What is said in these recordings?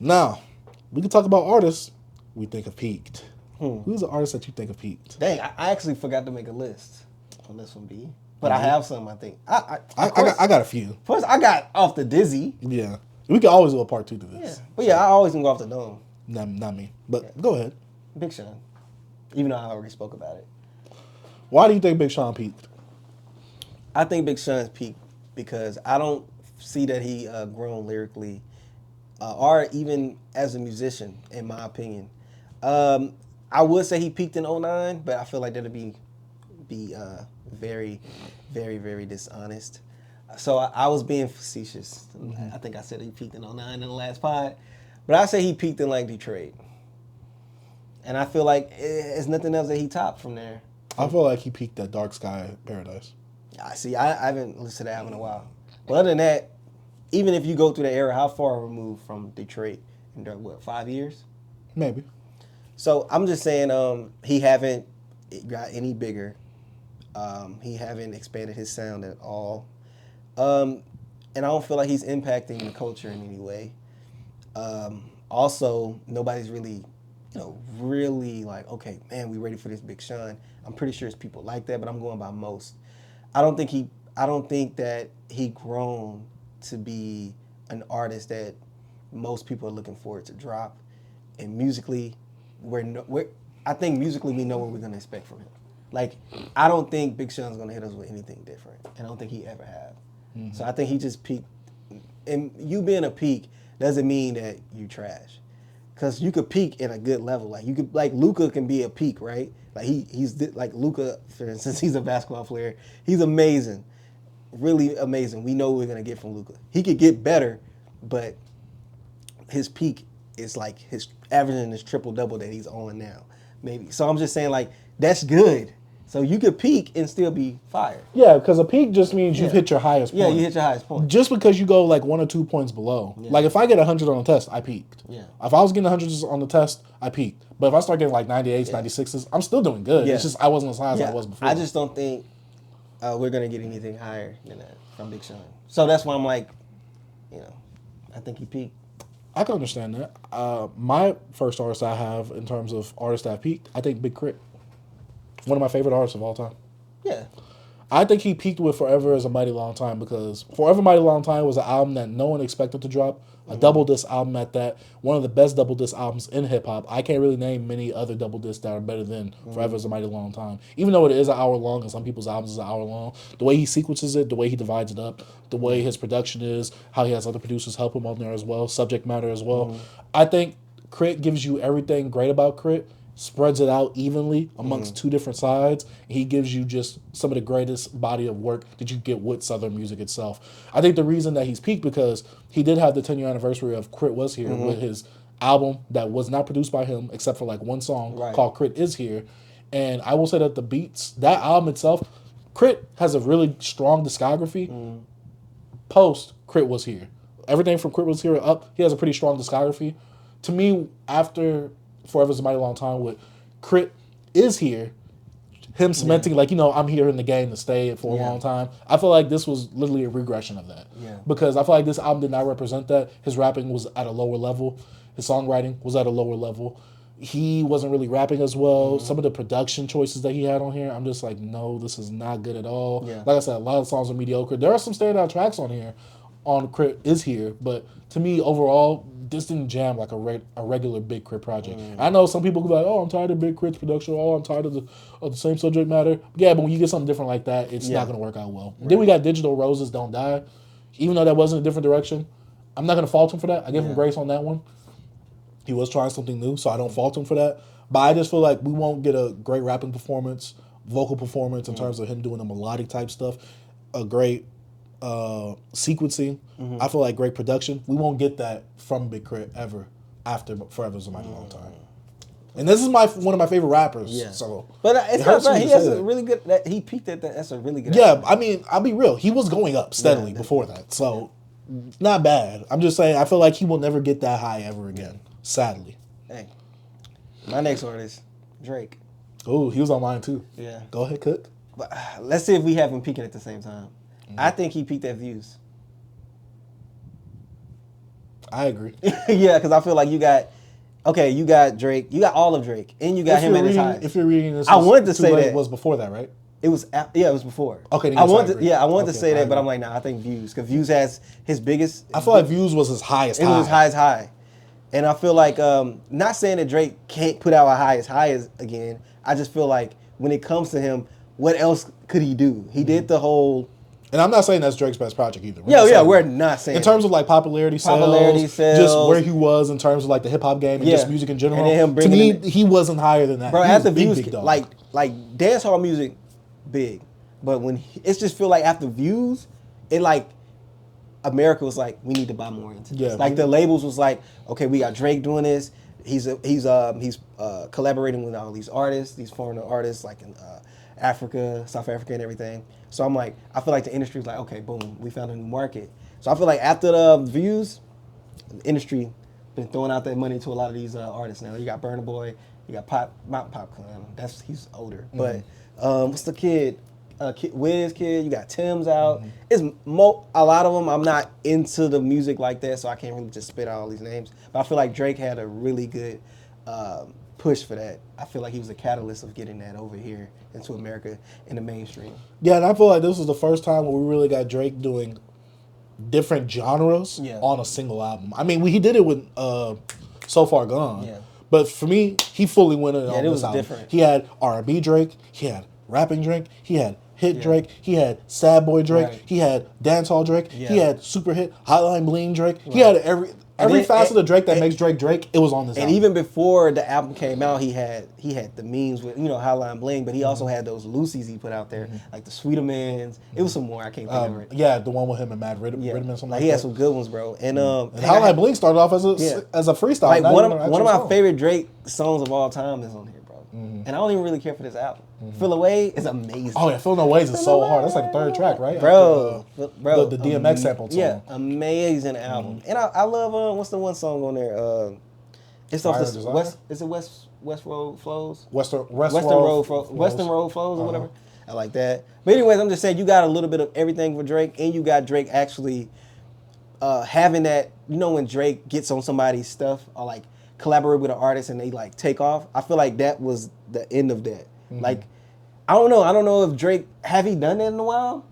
Now, we can talk about artists we think have peaked. Hmm. Who's the artist that you think have peaked? Dang, I actually forgot to make a list on this one, B. But I have some, I think. I got a few. First, I got off the Dizzy. Yeah. We can always do a part 2 to Yeah. this. But yeah, I always can go off the Dome. Not me. But go ahead. Big Sean. Even though I already spoke about it. Why do you think Big Sean peaked? I think Big Sean's peaked because I don't see that he grown lyrically or even as a musician, in my opinion. I would say he peaked in '09, but I feel like that'd be very, very, very dishonest. So I was being facetious. I think I said he peaked in '09 in the last pod, but I say he peaked in like Detroit. And I feel like it's nothing else that he topped from there. I feel like he peaked at Dark Sky Paradise. I see. I haven't listened to that album in a while. But other than that, even if you go through the era, how far removed from Detroit in what 5 years? Maybe. So I'm just saying, he haven't got any bigger. He haven't expanded his sound at all, and I don't feel like he's impacting the culture in any way. Also, nobody's really, really like, okay, man, we ready for this Big Sean. I'm pretty sure it's people like that, but I'm going by most. I don't think that he grown to be an artist that most people are looking forward to drop. And musically, I think musically we know what we're gonna expect from him. Like, I don't think Big Sean's gonna hit us with anything different, and I don't think he ever have. Mm-hmm. So I think he just peaked. And you being a peak doesn't mean that you trash, because you could peak in a good level. Like you could, like Luka can be a peak, right? Like he's like Luka, for instance. He's a basketball player. He's amazing, really amazing. We know what we're gonna get from Luka. He could get better, but his peak is like his averaging his triple double that he's on now, maybe. So I'm just saying, like, that's good. So you could peak and still be fired. Yeah, because a peak just means you've hit your highest point. Yeah, you hit your highest point. Just because you go like 1 or 2 points below. Yeah. Like if I get 100 on the test, I peaked. Yeah. If I was getting 100s on the test, I peaked. But if I start getting like 98s, 96s, I'm still doing good. Yeah. It's just I wasn't as high as I was before. I just don't think we're going to get anything higher than that from Big Sean. So that's why I'm like, I think he peaked. I can understand that. My first artist I have in terms of artists that have peaked, I think Big Crit. One of my favorite artists of all time. Yeah. I think he peaked with Forever is a Mighty Long Time, because Forever Mighty Long Time was an album that no one expected to drop. A double disc album at that. One of the best double disc albums in hip hop. I can't really name many other double discs that are better than Forever is a Mighty Long Time. Even though it is an hour long, and some people's albums is an hour long, the way he sequences it, the way he divides it up, the way his production is, how he has other producers help him on there as well, subject matter as well. I think Crit gives you everything great about Crit, spreads it out evenly amongst two different sides. He gives you just some of the greatest body of work that you get with Southern music itself. I think the reason that he's peaked, because he did have the 10-year anniversary of Crit Was Here with his album that was not produced by him except for like one song called Crit Is Here. And I will say that the beats, that album itself, Crit has a really strong discography. Post Crit Was Here. Everything from Crit Was Here up, he has a pretty strong discography. To me, after Forever's a Mighty Long Time with Crit Is Here, him cementing like, I'm here in the game to stay for a long time. I feel like this was literally a regression of that. Yeah. Because I feel like this album did not represent that. His rapping was at a lower level. His songwriting was at a lower level. He wasn't really rapping as well. Some of the production choices that he had on here, I'm just like, no, this is not good at all. Yeah. Like I said, a lot of songs are mediocre. There are some standout tracks on here, on Crit Is Here, but to me, overall, this didn't jam like a regular Big Crit project. I know some people go like, oh, I'm tired of Big Crit's production. Oh, I'm tired of the same subject matter. Yeah, but when you get something different like that, it's not going to work out well. Right. Then we got Digital Roses Don't Die. Even though that wasn't a different direction, I'm not going to fault him for that. I give him grace on that one. He was trying something new, so I don't fault him for that. But I just feel like we won't get a great rapping performance, vocal performance in terms of him doing the melodic type stuff, a great sequencing. I feel like great production. We won't get that from Big Crit ever after Forever's a Mighty Long Time. And this is one of my favorite rappers. Yeah. So, but it's not bad. He has a really good. He peaked at that. That's a really good. Yeah, album. I mean, I'll be real. He was going up steadily before that, so not bad. I'm just saying, I feel like he will never get that high ever again. Sadly. Hey, my next artist, Drake. Oh, he was on mine too. Yeah. Go ahead, Cook. But let's see if we have him peaking at the same time. I think he peaked at Views. I agree. Yeah, because I feel like you got Drake, you got all of Drake, and you got him at his highest. If you're reading this, I wanted to Too say Late that was before that, right? It was it was before. Okay, I wanted agree. I wanted to Okay, say that, but agree. I'm like, nah, I think Views, because Views has his biggest. I feel like Views was his highest. It was his highest high, and I feel like not saying that Drake can't put out a highest high again. I just feel like when it comes to him, what else could he do? He did the whole. And I'm not saying that's Drake's best project either. We're not saying in terms of like popularity sales, just where he was in terms of like the hip hop game and just music in general. And then to me, he wasn't higher than that. Bro, he after big, Views, big dog. like dance hall music, big, but when it's just feel like after Views, it like America was like, we need to buy more into this. Like the labels was like, okay, we got Drake doing this. He's collaborating with all these artists, these foreigner artists like in Africa, South Africa, and everything. So I'm like, I feel like the industry was like, okay, boom, we found a new market. So I feel like after the Views, the industry been throwing out that money to a lot of these artists now. You got Burna Boy, you got Popcorn. He's older, but what's the kid? Wiz kid. You got Tim's out. It's a lot of them. I'm not into the music like that, so I can't really just spit out all these names. But I feel like Drake had a really good push for that. I feel like he was a catalyst of getting that over here into America in the mainstream. Yeah, and I feel like this was the first time where we really got Drake doing different genres on a single album. I mean, he did it with So Far Gone. Yeah. But for me, he fully went in on this album. Different. He had R&B Drake. He had rapping Drake. He had hit Drake. He had sad boy Drake. Right. He had dancehall Drake. Yeah. He had super hit Hotline Bling Drake. Right. He had every facet of Drake that makes Drake Drake. It was on this album. And even before the album came out, he had the memes with Hotline Bling, but he also had those Lucy's he put out there, like the Sweetermans. It was some more I can't think of it. Yeah, the one with him and Matt Riddiman, something like he that. had some good ones, bro. And Hotline Bling started off as a freestyle. Like one of my favorite Drake songs of all time is on here, bro. And I don't even really care for this album. Feel Away is amazing. Oh yeah, Feel No Ways is so hard. That's like the third track, right? Bro, the DMX sample song. Yeah, amazing album. And I love what's the one song on there? It's off the West. Is it West Road Flows? Western Road Flows or whatever. I like that. But anyways, I'm just saying you got a little bit of everything for Drake, and you got Drake actually having that. When Drake gets on somebody's stuff or like collaborate with an artist and they like take off. I feel like that was the end of that. Like, I don't know if Drake, have he done that in a while?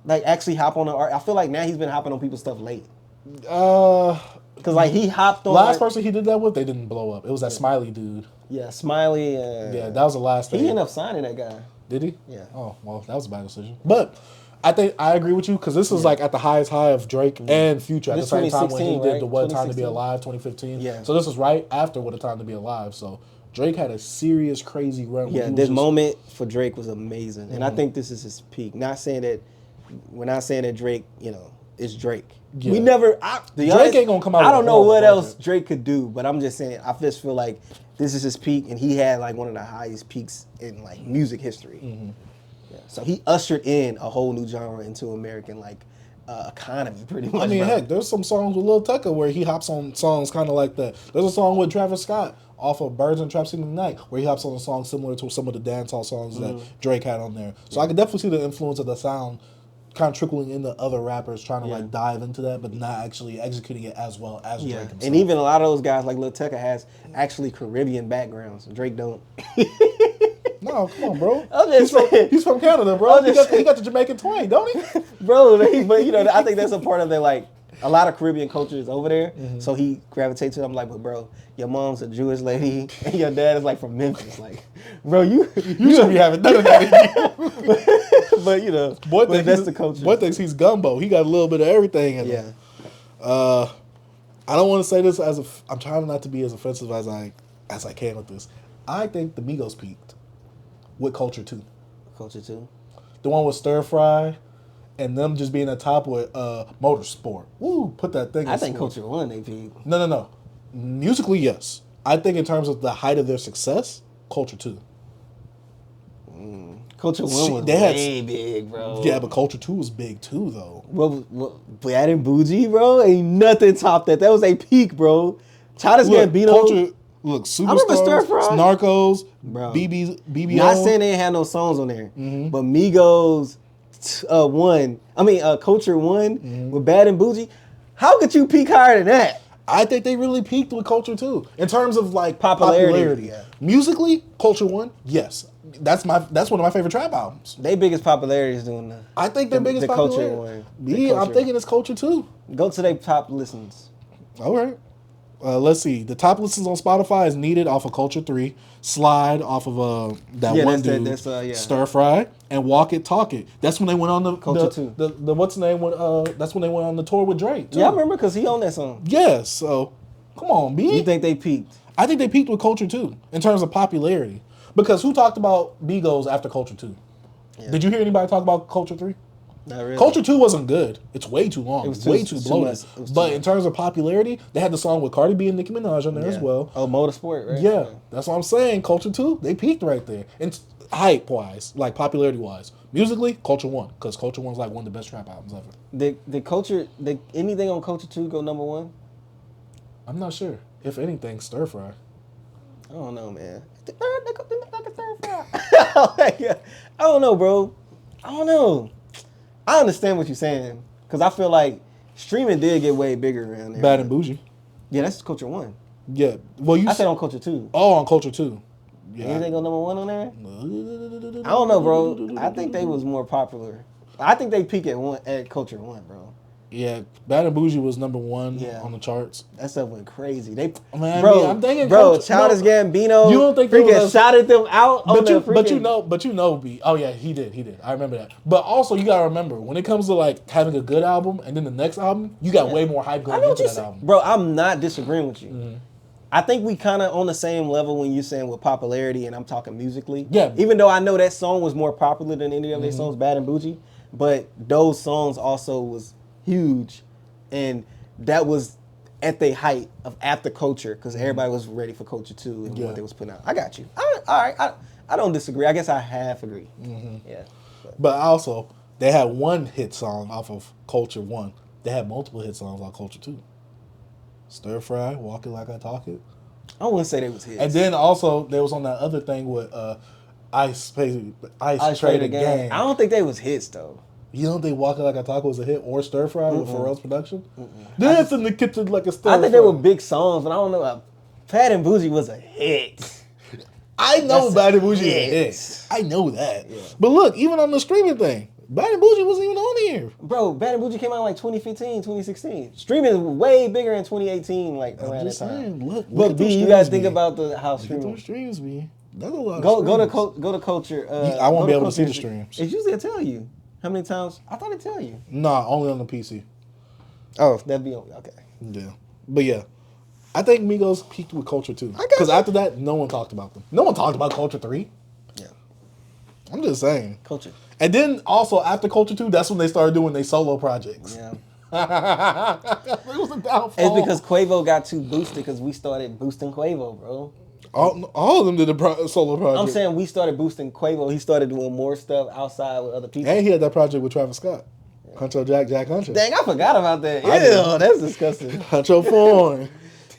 Like actually hop on the art. I feel like now he's been hopping on people's stuff late. Because like he hopped on. Last person he did that with, they didn't blow up. It was that Smiley dude. Yeah, Smiley. Yeah, that was the last thing. He ended up signing that guy. Did he? Yeah. Oh, well, that was a bad decision. But I think I agree with you because this is like at the highest high of Drake and Future at the same time when he did the What Time to Be Alive 2015. Yeah. So this is right after What a Time to Be Alive. So Drake had a serious, crazy run. Yeah, this moment for Drake was amazing. And I think this is his peak. We're not saying that Drake, is Drake. Yeah. We never, Drake ain't gonna come out. I don't know what else Drake could do, but I'm just saying, I just feel like this is his peak, and he had like one of the highest peaks in like music history. Yeah. So he ushered in a whole new genre into American economy, pretty much. I mean, heck, there's some songs with Lil Tucker where he hops on songs kind of like that. There's a song with Travis Scott off of Birds and Trap Singing Night where he hops on a song similar to some of the dancehall songs that Drake had on there. So I can definitely see the influence of the sound kind of trickling into other rappers trying to like dive into that, but not actually executing it as well as Drake himself. And even a lot of those guys like Lil Tucker has actually Caribbean backgrounds. Drake don't. No, come on, bro. He's from Canada, bro. He got the Jamaican twang, don't he? Bro, but I think that's a part of their a lot of Caribbean culture is over there, so he gravitates to them. Like, but bro, your mom's a Jewish lady and your dad is like from Memphis. Like, bro, you should be having none of that. But that's the culture. Boy thinks he's gumbo. He got a little bit of everything in him. I don't want to say this I'm trying not to be as offensive as I can with this. I think the Migos peaked with Culture 2. Culture 2? The one with Stir Fry and them just being at top with Motorsport. Woo, put that thing in. I think Culture 1 they peaked. No. Musically, yes. I think in terms of the height of their success, Culture 2. Culture 1 was way big, bro. Yeah, but Culture 2 was big too, though. Well, Bad and Bougie, bro, ain't nothing topped that. That was a peak, bro. Childish Gambino. Culture, look, Superstars, I remember Stir Fry. Narcos, bro. BBO. Not saying they ain't had no songs on there, but Migos Culture 1 with Bad and Bougie. How could you peak higher than that? I think they really peaked with Culture 2 in terms of like Popularity, yeah. Musically, Culture 1, yes, that's one of my favorite trap albums. Their biggest popularity is doing I think their biggest the Culture popularity. one. The Yeah, I'm Culture thinking it's Culture 2. Go to their top listens. All right. Let's see. The top listens on Spotify is Needed off of Culture 3, Slide off of that Yeah, one that's dude, yeah. Stir Fry, and Walk It, Talk It. That's when they went on Culture 2. The what's the name? That's when they went on the tour with Drake. Too. Yeah, I remember because he owned that song. Yeah, so come on, B. You think they peaked? I think they peaked with Culture 2 in terms of popularity. Because who talked about Migos after Culture 2? Yeah. Did you hear anybody talk about Culture 3? Not really. Culture 2 wasn't good. It's way too long. It was way too too bloated. much. It was too But much. in terms of popularity, they had the song with Cardi B and Nicki Minaj on there as well. Oh, Motorsport, right? Yeah, that's what I'm saying. Culture 2, they peaked right there. And hype-wise, like popularity-wise. Musically, Culture 1. Because Culture 1 is like one of the best trap albums ever. Did anything on Culture 2 go number one? I'm not sure. If anything, Stir Fry. I don't know, man. I don't know, bro. I don't know. I understand what you're saying because I feel like streaming did get way bigger around there. Bad and Bougie. Yeah, that's Culture 1. Yeah. Well, I said on Culture 2. Oh, on Culture 2. Yeah. Anything go number one on there? I don't know, bro. I think they was more popular. I think they peak at Culture 1, bro. Yeah, Bad and Bougie was number 1 Yeah. on the charts. That stuff went crazy. I'm thinking Childish Gambino. You don't think freaking shouted them out? But you know, B. Oh yeah, he did. I remember that. But also, you gotta remember when it comes to like having a good album and then the next album, you got way more hype going into that album. Bro, I'm not disagreeing with you. Mm-hmm. I think we kind of on the same level when you're saying with popularity, and I'm talking musically. Yeah. Even though I know that song was more popular than any of their Mm-hmm. songs, Bad and Bougie, but those songs also was huge, and that was at the height of after Culture because everybody was ready for Culture 2 and what they was putting out. I got you. All right. I don't disagree. I guess I half agree. Mm-hmm. Yeah. But also, they had one hit song off of Culture 1. They had multiple hit songs on Culture 2. Stir Fry, Walk It Like I Talk It. I wouldn't say they was hits. And then also, they was on that other thing with Ice Trader Gang. I don't think they was hits though. You don't think Walk It Like I Talk It was a hit or Stir Fry with Pharrell's production? Dance in the kitchen like a stir fry. I think they were big songs, but I don't know. Bad and Bougie was a hit. I know That's Bad and Bougie is a hit. hit. I know that. Yeah. But look, even on the streaming thing, Bad and Bougie wasn't even on here. Bro, Bad and Bougie came out in like 2015, 2016. Streaming is way bigger in 2018, like around that just time. saying, look But at B, those you gotta streams, think B. about how Look at streaming. those streams, B. That's a lot of Go to Culture. I won't be able to see the streams. It's usually tell you how many times. I thought it tell you. Nah, only on the PC. Oh, that'd be okay. Yeah. But yeah. I think Migos peaked with Culture 2. got Because you. after that, no one talked about them. No one talked about Culture 3. Yeah, I'm just saying. Culture. And then also after Culture 2, that's when they started doing their solo projects. Yeah. It was a downfall. It's because Quavo got too boosted because we started boosting Quavo, bro. all of them did a solo project. I'm saying we started boosting Quavo. He started doing more stuff outside with other people. And he had that project with Travis Scott. Huncho Jack Huncho. Dang, I forgot about that. I did. Ew, that's disgusting. Huncho Foreign.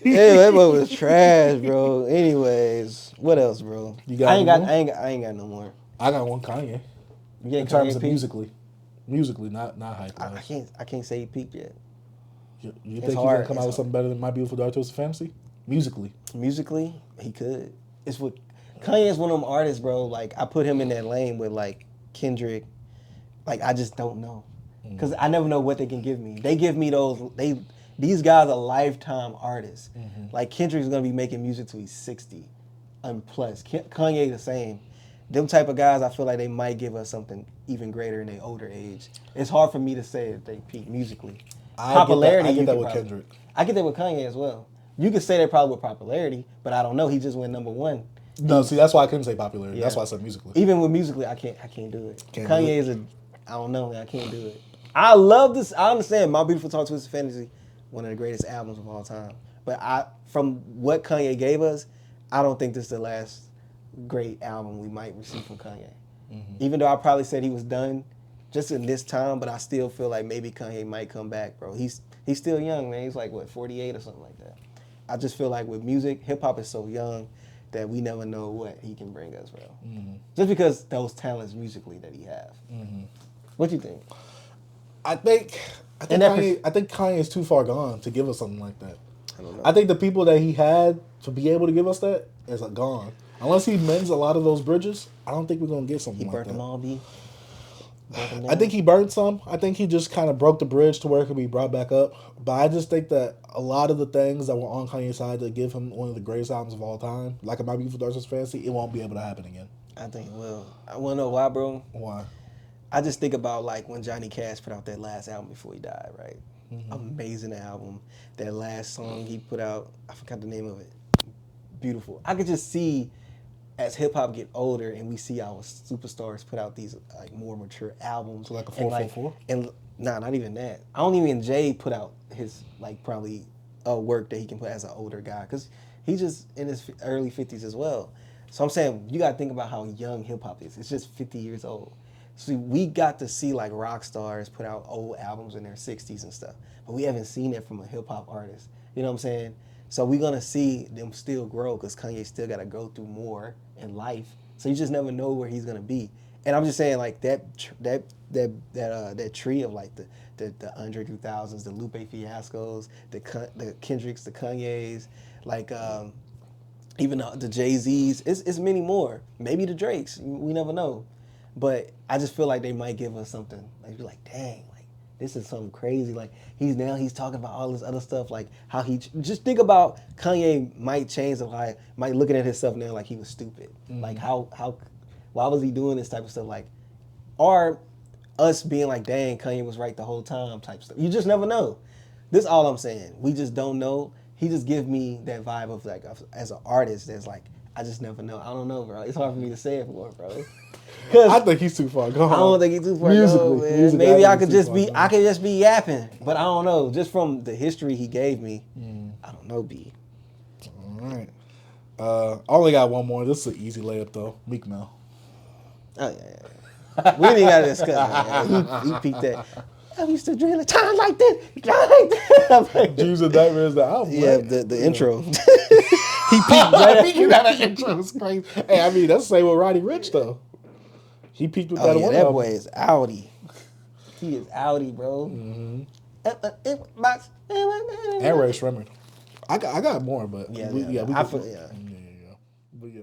Hey, that boy was trash, bro. Anyways, what else, bro? You got I ain't any got I ain't got no more. I got one Kanye. You In get terms Kanye of peak? musically, not hype. I can't say he peaked yet. You It's think he's hard. gonna come out with It's something better than My Beautiful Dark Twisted Fantasy? Musically, Musically, he could. It's what Kanye is one of them artists, bro. Like I put him in that lane with like Kendrick. Like I just don't know, because I never know what they can give me. They give me these guys are lifetime artists. Like Kendrick's gonna be making music till he's 60 and plus. Kanye the same. Them type of guys, I feel like they might give us something even greater in their older age. It's hard for me to say if they peak musically. Popularity, I get you that could with probably- Kendrick. I get that with Kanye as well. You could say that probably with popularity, but I don't know. He just went number one. No, see, that's why I couldn't say popularity. Yeah. That's why I said musically. Even with musically, I can't do it. Can't do Kanye it. is I don't know, man. I can't do it. I love this. I understand My Beautiful Dark Twisted Fantasy, one of the greatest albums of all time. But from what Kanye gave us, I don't think this is the last great album we might receive from Kanye. Even though I probably said he was done just in this time, but I still feel like maybe Kanye might come back, bro. He's still young, man. He's like, what, 48 or something like that. I just feel like with music, hip-hop is so young that we never know what he can bring us, bro. Just because those talents musically that he have. What do you think? I think And that Kanye is too far gone to give us something like that. I don't know. I think the people that he had to be able to give us that is gone. Unless he mends a lot of those bridges, I don't think we're gonna get something He like burnt that. them all, B. Burnt them I down. think he burned some. I think he just kind of broke the bridge to where it could be brought back up. But I just think that a lot of the things that were on Kanye's side to give him one of the greatest albums of all time, like a My Beautiful Dark Twisted Fantasy, it won't be able to happen again. I think it will. I want to know why, bro. Why? I just think about like when Johnny Cash put out that last album before he died, right? Mm-hmm. Amazing album. That last song he put out, I forgot the name of it. Beautiful. I could just see as hip hop get older and we see our superstars put out these like more mature albums. So like a and, 444? And nah, not even that. I don't even Jay put out his like probably work that he can put as an older guy because he's just in his early 50s as well. So I'm saying you gotta think about how young hip hop is. It's just 50 years old. So we got to see like rock stars put out old albums in their 60s and stuff, but we haven't seen it from a hip hop artist. You know what I'm saying? So we're gonna see them still grow because Kanye still gotta go through more in life. So you just never know where he's gonna be. And I'm just saying like that tree of like the Andre 2000s, the Lupe Fiascos, the Kendricks, the Kanyes, like even the Jay-Z's. It's many more. Maybe the Drakes. We never know. But I just feel like they might give us something. Like you're like, dang, like this is something crazy. Like he's talking about all this other stuff. Like how he just think about Kanye might change the life, might looking at himself now like he was stupid. Mm-hmm. Like why was he doing this type of stuff? Like, or us being like, dang, Kanye was right the whole time type stuff. You just never know. This all I'm saying. We just don't know. He just give me that vibe of like as an artist that's like I just never know. I don't know, bro. It's hard for me to say it more, bro. I think he's too far gone. I don't think he's too far gone, man. Maybe I could just be yapping, but I don't know. Just from the history he gave me, I don't know, B. All right. I only got one more. This is an easy layup though. Meek Mill. Oh yeah. We didn't gotta discuss that. Man. He peaked that. I used to dream a time like this, time like that. Dreams and Nightmares, the album. Yeah, right? the intro. He peaked right You got that intro. It's crazy. Hey, I mean, that's the same with Roddy Ricch though. He peaked with that Oh yeah, one that album. boy is outie. He is outie, bro. Mm-hmm. And And Ray Shremmerd. I got more, but Yeah, we I can- feel, yeah. But yeah.